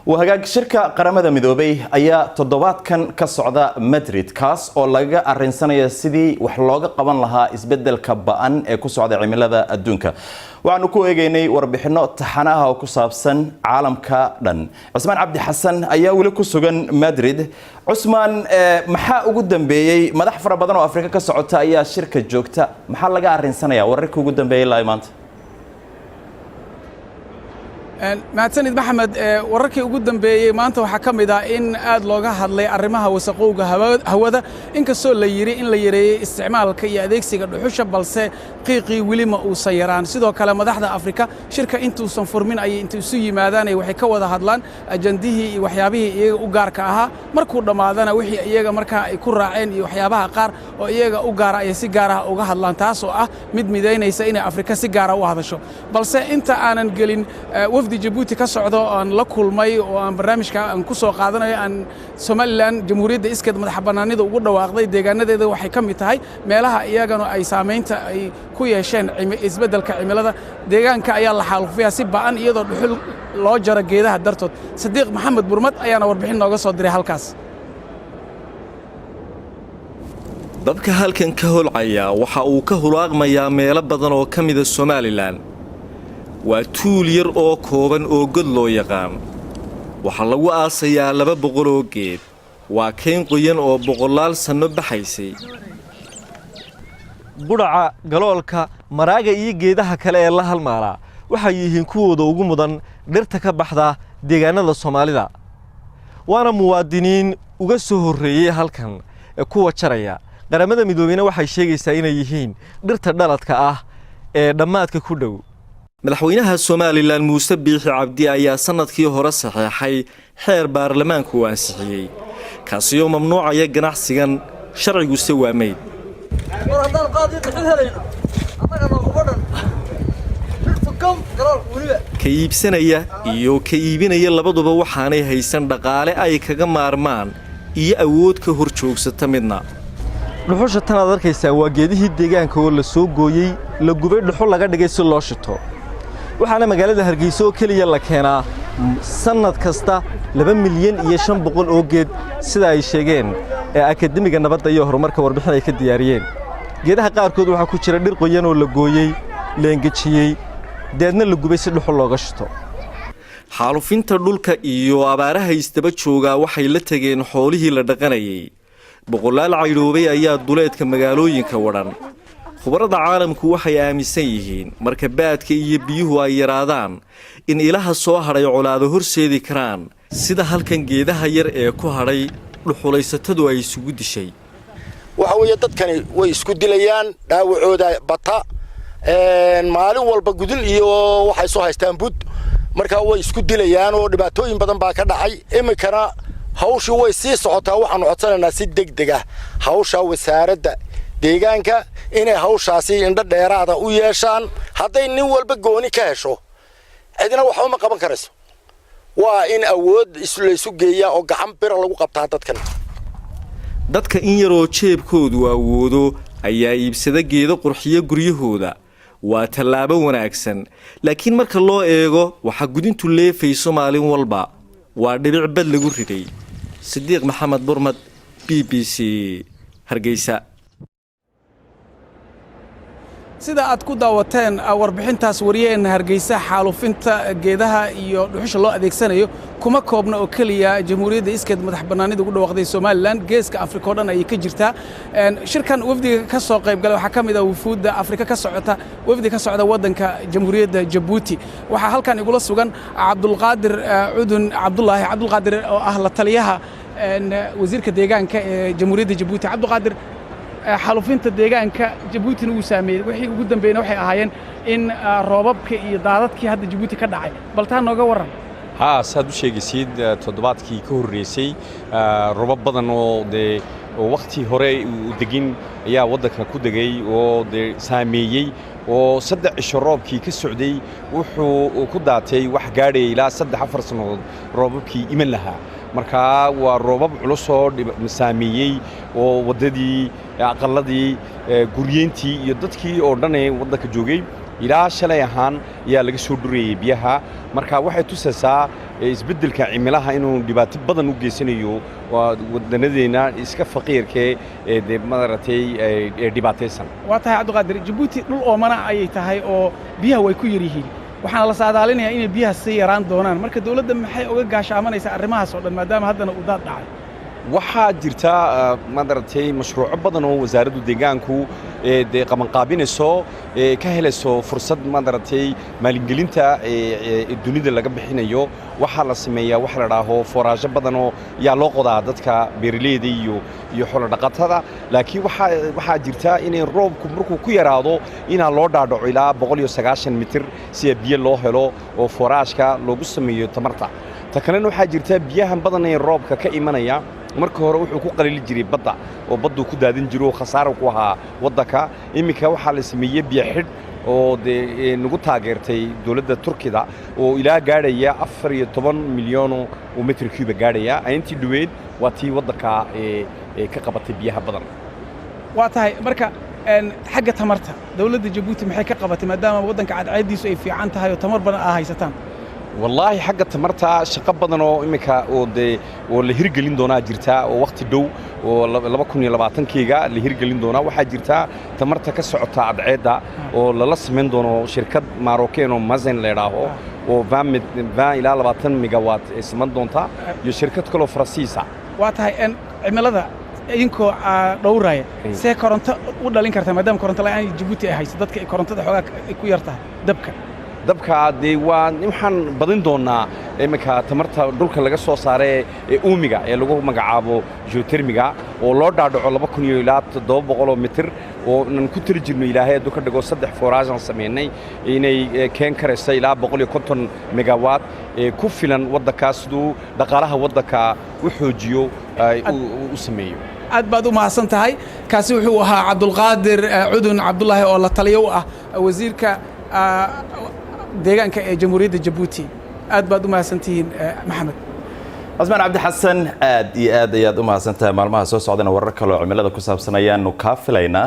وهاجاك شركة قرامة مدوبي أيا تضبط كان كصعدة مدريد كاس أو لقى الرنسانية سيدي وحلاقة قبل لها إسبدل كبان كصعدة عمل هذا الدنكا وعنو كو إجيني وربحنا تحناها وكصابسن عالم كدن عثمان عبد الحسن أيا ولكو سجن مدريد عثمان محا قدام بيجي مدح فربضان وأفريقيا كصعدة أيا شركة جوكتا محا لقى الرنسانية وركو قدام بيجي لايمانت معتني محمد وركي ugu dambeeyay maanta waxa kamida in aad looga hadlay arrimaha wasaqowga hawada inkastoo la yiri in la yareeyay isticmaalka iyo adeegsiga dhuxusha balse qiiqii wili ma uu sayaraan sidoo kale madaxda Afrika shirka intuusan furmin ay inta isu yimaadaan ay waxay ka wada hadlaan ajandihii iyo waxyaabihii iyaga u gaarka ahaa markuu dhamaadana wixii iyaga marka ay ku raaceen iyo waxyaabaha qaar oo iyaga u gaar ay si gaar ah uga hadlaan taas oo ah mid mideynaysa in Afrika si gaar ah u hadasho balse inta aanan gelin وفد جيبوتي كسعودة أن لكل ماي وأن برنامج كأن كسر قادنا أن سوماليلاند جمهورية إسكت مدحبناني ذو وجود واقعي دجاجنا ذو وحكم يتهاي مالها إيجانو أي سامين أي كوي شين إسبدل كعمل هذا دجاجن كأيال حال فيها سبعة أن يقدر بحل لاجر جيده هدرتود صديق محمد برمد أيانا وربحين ناقص دري هالكاس dadka halkan ka holcaya waxa uu ka hulaaqmayaa meelo badan oo ka mid ah Soomaaliland waa tuul yar oo kooban oo god loo yaqaan waxa lagu aasayaa 200 oo geed waa keen qoyan oo boqolaal sano baxaysay budhaca galoolka maraaga iyo geedaha kale ee la halmaala waxa yihiin kuwooda ugu mudan dhirta ka baxda deegaanada Soomaalida waana muwaadiniin uga soo horeeyay halkan kuwa jaraya qaramada midoobeyna waxay sheegaysaa inay yihiin dhirta dhaladka ah ee dhamaadka ku dhow madaxweynaha Soomaaliland Muuse Biixi Cabdi ayaa sanadkii hore saxeexay xeer baarlamaanku uu ansixiyay kaasi oo mamnuucaya ganacsigan sharcigu si waameed ka iibsanaya iyo ka iibinaya labaduba waxaanay haysan dhaqaale ay kaga maarmaan iyo awood ka hor joogsata midna dhuxusha tan aad arkaysaa waa geedihii deegaanka oo la soo gooyay la gubay dhuxul laga dhigay si loo shito waxaana magaalada Hargeysa oo kaliya la keenaa sanad kasta 2 milyan iyo 500 oo geed sida ay sheegeen ee akademiga nabadda iyo horumarka warbixin ay ka diyaariyeen geedaha qaarkood waxa ku jira dhir qoyan oo la gooyay la engejiyay deedna la gubay si dhuxul looga shito xaalufinta dhulka iyo abaaraha istaba jooga waxay la tageen xoolihii la dhaqanayay boqolaal cayroobay ayaa duleedka magaalooyinka wadan khubarada caalamku waxay aaminsan yihiin marka baadka iyo biyuhu ay yaraadaan in ilaha soo haray colaado horseedi karaan sida halkan geedaha yar ee ku haray dhuxulaysatadu ay isugu dishay waxa weeye dadkani way isku dilayaan dhaawacooda bata maalin walba gudul iyo waxay soo haystaan bud marka way isku dilayaan oo dhibaatooyin badan baa ka dhacay imikana hawshu way sii socotaa waxaan codsanaynaa si degdeg ah hawsha wasaaradda deegaanka inay hawshaasi indha dheeraada u yeeshaan haday nin walba gooni ka hesho cidina waxa ma qaban karayso waa in awood islaysu geeyaa oo gacan bira lagu qabtaa dadka in yaroo jeebkoodu awoodo ayaa iibsada geedo qurxiyo guryahooda waa tallaabo wanaagsan laakiin marka loo eego waxa gudintu leefayso maalin walba waa dhibic bad lagu riday صديق محمد برمد BBC Hargeysa sida aad ku daawateen warbixintaas wariyeen Hargeysa xaalufinta geedaha iyo dhuxusha loo adeegsanayo kuma koobna oo kaliya jamhuuriyadda iskeed madaxbannaanida ugu dhawaaqday Soomaaliland geeska Afrika oo dhan ay ka jirtaa shirkan wafdiga ka soo qayb galay waxa kamid ah wufuudda Afrika ka socota wafdi ka socda wadanka jamhuuriyadda Djibouti waxa halkan igula sugan Abdulqaadir Udun Abdulqaadir oo ah la taliyaha wasiirka deegaanka ee jamhuuriyadda Djibouti Abdulqaadir xaalufinta deegaanka Djibouti uu saameeyay wixii ugu dambeeyay waxay ahaayeen in roobabka iyo daadadkii hadda Djibouti ka dhacay baltaan nooga waran saad u sheegaysid toddobaadkii ka horeysay roobab badan oo waqti hore u degin ayaa wadanka ku degay oo saameeyay oo 3 cisho roobkii ka socday wuxuu ku daatay wax gaadhay ilaa 3-4 sanadood roobabkii iman lahaa marka waa roobab culus oo saameeyay oo wadadii aqalladii guriyeentii iyo dadkii oo dhan ee wadanka joogay ilaa shalay ahaan ayaa laga soo dhuriyay biyaha marka waxay tusaysaa isbeddelka cimilaha inuu dhibaato badan u geysanayo waa wadanadeena iska faqiirkee ee maaragtay dhibaataysan waa tahay cabdiqaadir Djibouti dhul oomana ayay tahay oo biyaha way ku yar yihiin waxaan la saadaalinayaa inay biyaha sii yaraan doonaan marka dawladda maxay uga gaashaamanaysaa arrimahaas oo dhan maadaama haddana uu daad dhacay waxaa jirta maaragtay mashruuco badan oo wasaaraddu deegaanku ee qabanqaabinayso ka helayso fursad maaragtay maalgelinta dunida laga bixinayo waxaa la sameeyaa waxa la dhaaho foraajo badan oo yaa loo qodaa dadka beeraleyda iyo xoolo dhaqatada laakiin waxaa jirta inay roobku markuu ku yaraado inaa loo dhaadhaco ilaa 190 mitir si biyo loo helo oo foraashka loogu sameeyo tamarta ta kalena waxaa jirta biyahan badan ee roobka ka imanaya marka hore wuxuu ku qalili jiray badda oo baddu ku daadin jiro khasaaro ku ahaa waddanka iminka waxaa la sameeyay biyo xidh oo nagu taageertay dawladda Turkida oo ilaa gaadhaya 14 milyan oo mitir kiiba gaadhaya intii dhaweyd waa tii waddanka ka qabatay biyaha badan waa tahay marka xagga tamarta dawladda Djibouti maxay ka qabatay maadaama waddanka cadceediisu ay fiican tahay oo tamar badan haysataan والله حاجة تمرتها شقة بدنه إمك واللي هرجلين دونا جرتها ووقت دو ولا بكون يلا بعتن كيجا اللي هرجلين دونا واحد جرتها تمرتها كسعتها عدعدة ولا لص من دونه شركات ماروكين ومازن لراهو وفام إلى 20 ميجا وات اسمه دونتا يشركات كله فرنسيسة واتها إن عملها إنكو دوراي سكرنت ولا لين كرتها مدام كرنت لا يعني Djibouti هاي صدق كرنت ده حاجة كويرتها دبكة dabka waan waxaan badin doonaa imika tamarta dhulka laga soo saaray uumiga ee lagu magacaabo geothermiga oo loo dhaadhaco 2000 ilaa 700 mitir oo aan ku tiri jirno ilaahay ka dhigo 3 foraajan sameynay inay keen karaysa ilaa 150 megawatt ku filan waddankaas sidoo dhaqaalaha waddanka u xoojiyo u sameeyo aad baad u mahadsan tahay kaasi wuxuu ahaa Cabdulqaadir Cudun Cabdullaahi oo la taliyo u ah wasiirka deegaanka ee jamhuuriyadda Djibouti aad baad u mahadsantihiin maxamed Asmaan Cabdi Xasan aad iyo aad ayaad u mahadsantahay maalmaha soo socdana warar kale oo cimilada ku saabsan ayaanu ka filaynaa